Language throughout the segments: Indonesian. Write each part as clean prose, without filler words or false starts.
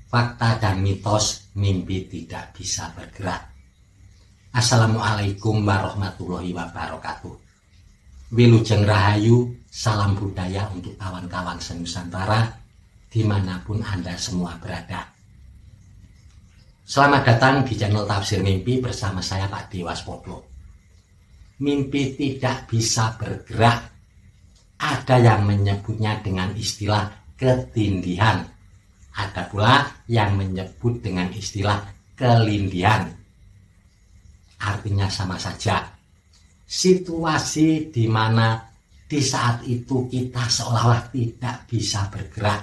Fakta dan mitos mimpi tidak bisa bergerak. Assalamualaikum warahmatullahi wabarakatuh. Wilujeng Rahayu, salam budaya untuk kawan-kawan senusantara dimanapun Anda semua berada. Selamat datang di channel Tafsir Mimpi bersama saya Pak Dewaspodo. Mimpi tidak bisa bergerak. Ada yang menyebutnya dengan istilah ketindihan. Ada pula yang menyebut dengan istilah kelindihan. Artinya sama saja. Situasi di mana di saat itu kita seolah-olah tidak bisa bergerak.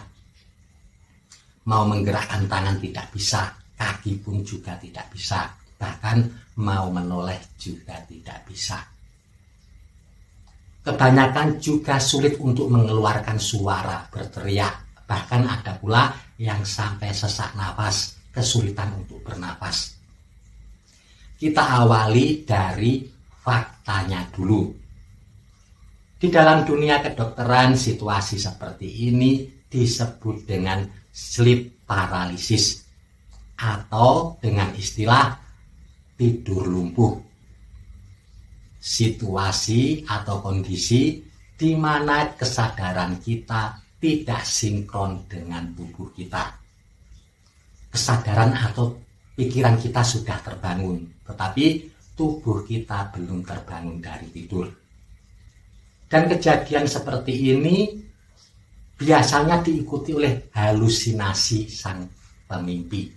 Mau menggerakkan tangan tidak bisa, kaki pun juga tidak bisa. Bahkan mau menoleh juga tidak bisa. Kebanyakan juga sulit untuk mengeluarkan suara berteriak. Bahkan ada pula yang sampai sesak nafas, kesulitan untuk bernafas. Kita awali dari faktanya dulu. Di dalam dunia kedokteran, situasi seperti ini disebut dengan sleep paralysis atau dengan istilah tidur lumpuh. Situasi atau kondisi di mana kesadaran kita tidak sinkron dengan tubuh kita. Kesadaran atau pikiran kita sudah terbangun, tetapi tubuh kita belum terbangun dari tidur. Dan kejadian seperti ini biasanya diikuti oleh halusinasi sang pemimpi.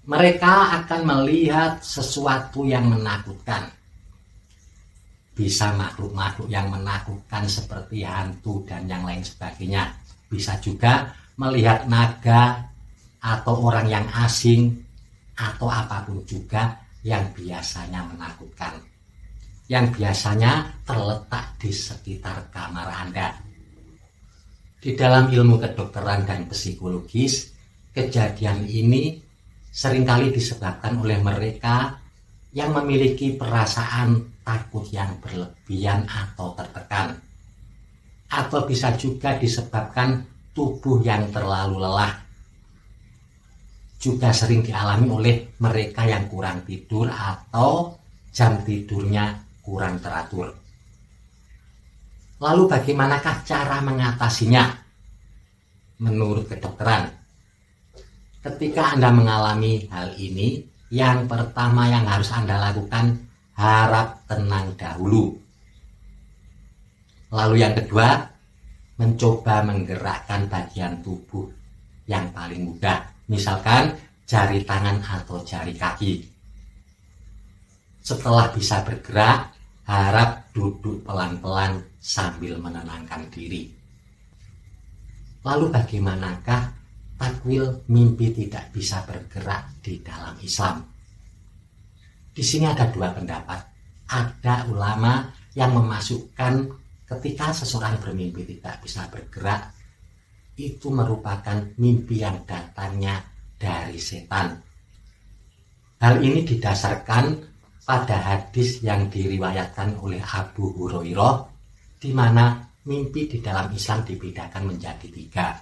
Mereka akan melihat sesuatu yang menakutkan. Bisa makhluk-makhluk yang menakutkan seperti hantu dan yang lain sebagainya. Bisa juga melihat naga atau orang yang asing atau apapun juga yang biasanya menakutkan. Yang biasanya terletak di sekitar kamar Anda. Di dalam ilmu kedokteran dan psikologis, kejadian ini seringkali disebabkan oleh mereka yang memiliki perasaan takut yang berlebihan atau tertekan. Atau bisa juga disebabkan tubuh yang terlalu lelah. Juga sering dialami oleh mereka yang kurang tidur atau jam tidurnya kurang teratur. Lalu bagaimanakah cara mengatasinya? Menurut kedokteran, ketika Anda mengalami hal ini, yang pertama yang harus Anda lakukan, harap tenang dahulu. Lalu yang kedua, mencoba menggerakkan bagian tubuh yang paling mudah. Misalkan jari tangan atau jari kaki. Setelah bisa bergerak, harap duduk pelan-pelan sambil menenangkan diri. Lalu bagaimanakah takwil mimpi tidak bisa bergerak di dalam Islam? Di sini ada dua pendapat. Ada ulama yang memasukkan ketika seseorang bermimpi tidak bisa bergerak, itu merupakan mimpi yang datangnya dari setan. Hal ini didasarkan pada hadis yang diriwayatkan oleh Abu Hurairah, di mana mimpi di dalam Islam dibedakan menjadi tiga.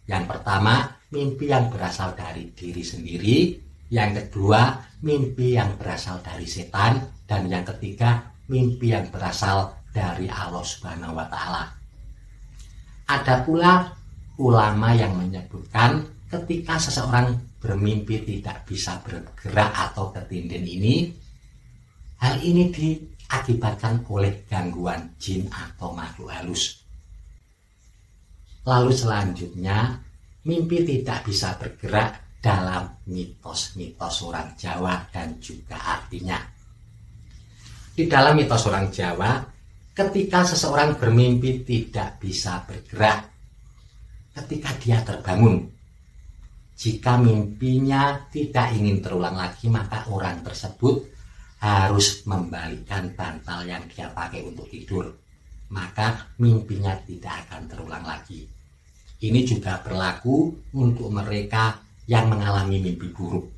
Yang pertama, mimpi yang berasal dari diri sendiri. Yang kedua, mimpi yang berasal dari setan. Dan yang ketiga, mimpi yang berasal dari Allah Subhanahu wa Ta'ala. Ada pula ulama yang menyebutkan ketika seseorang bermimpi tidak bisa bergerak atau ketindihan ini, hal ini diakibatkan oleh gangguan jin atau makhluk halus. Lalu selanjutnya, mimpi tidak bisa bergerak dalam mitos-mitos orang Jawa dan juga artinya. Di dalam mitos orang Jawa, ketika seseorang bermimpi tidak bisa bergerak, ketika dia terbangun, jika mimpinya tidak ingin terulang lagi, maka orang tersebut harus membalikkan bantal yang dia pakai untuk tidur. Maka mimpinya tidak akan terulang lagi. Ini juga berlaku untuk mereka yang mengalami mimpi buruk.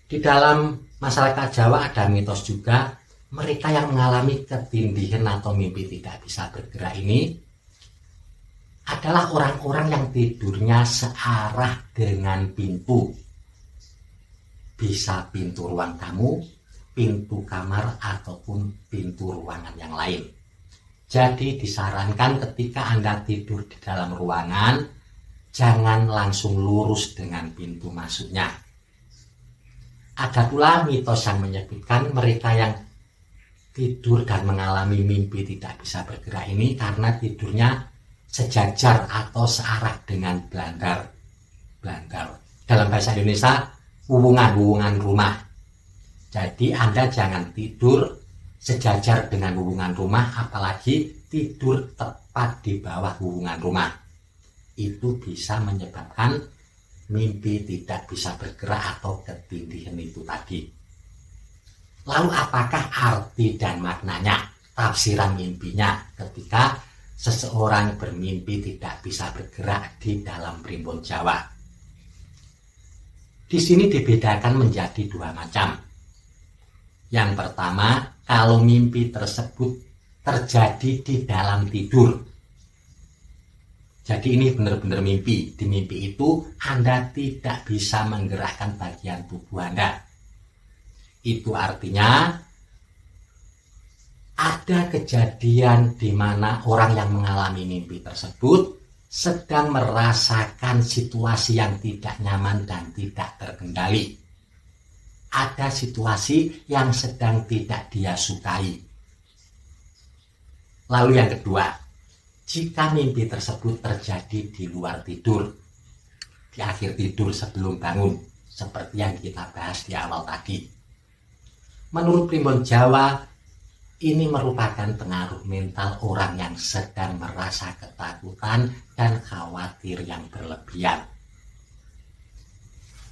Di dalam masyarakat Jawa ada mitos juga, mereka yang mengalami ketindihan atau mimpi tidak bisa bergerak ini adalah orang-orang yang tidurnya searah dengan pintu. Bisa pintu ruang tamu, pintu kamar, ataupun pintu ruangan yang lain. Jadi disarankan ketika Anda tidur di dalam ruangan, jangan langsung lurus dengan pintu masuknya. Ada pula mitos yang menyebutkan mereka yang tidur dan mengalami mimpi tidak bisa bergerak ini karena tidurnya sejajar atau searah dengan belandar. Dalam bahasa Indonesia, hubungan rumah. Jadi Anda jangan tidur sejajar dengan hubungan rumah, apalagi tidur tepat di bawah hubungan rumah. Itu bisa menyebabkan mimpi tidak bisa bergerak atau ketindihan itu tadi. Lalu apakah arti dan maknanya, tafsiran mimpinya ketika seseorang bermimpi tidak bisa bergerak di dalam primbon Jawa? Di sini dibedakan menjadi dua macam. Yang pertama, kalau mimpi tersebut terjadi di dalam tidur. Jadi ini benar-benar mimpi. Di mimpi itu Anda tidak bisa menggerakkan bagian tubuh Anda. Itu artinya ada kejadian di mana orang yang mengalami mimpi tersebut sedang merasakan situasi yang tidak nyaman dan tidak terkendali. Ada situasi yang sedang tidak dia sukai. Lalu yang kedua, jika mimpi tersebut terjadi di luar tidur, di akhir tidur sebelum bangun, seperti yang kita bahas di awal tadi. Menurut primbon Jawa, ini merupakan pengaruh mental orang yang sedang merasa ketakutan dan khawatir yang berlebihan.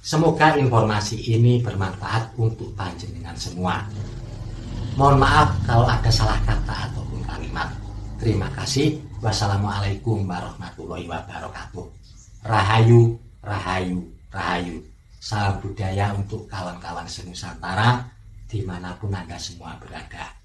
Semoga informasi ini bermanfaat untuk panjenengan semua. Mohon maaf kalau ada salah kata ataupun kalimat. Terima kasih. Wassalamualaikum warahmatullahi wabarakatuh. Rahayu, rahayu, rahayu. Salam budaya untuk kawan-kawan senusantara dimanapun Anda semua berada.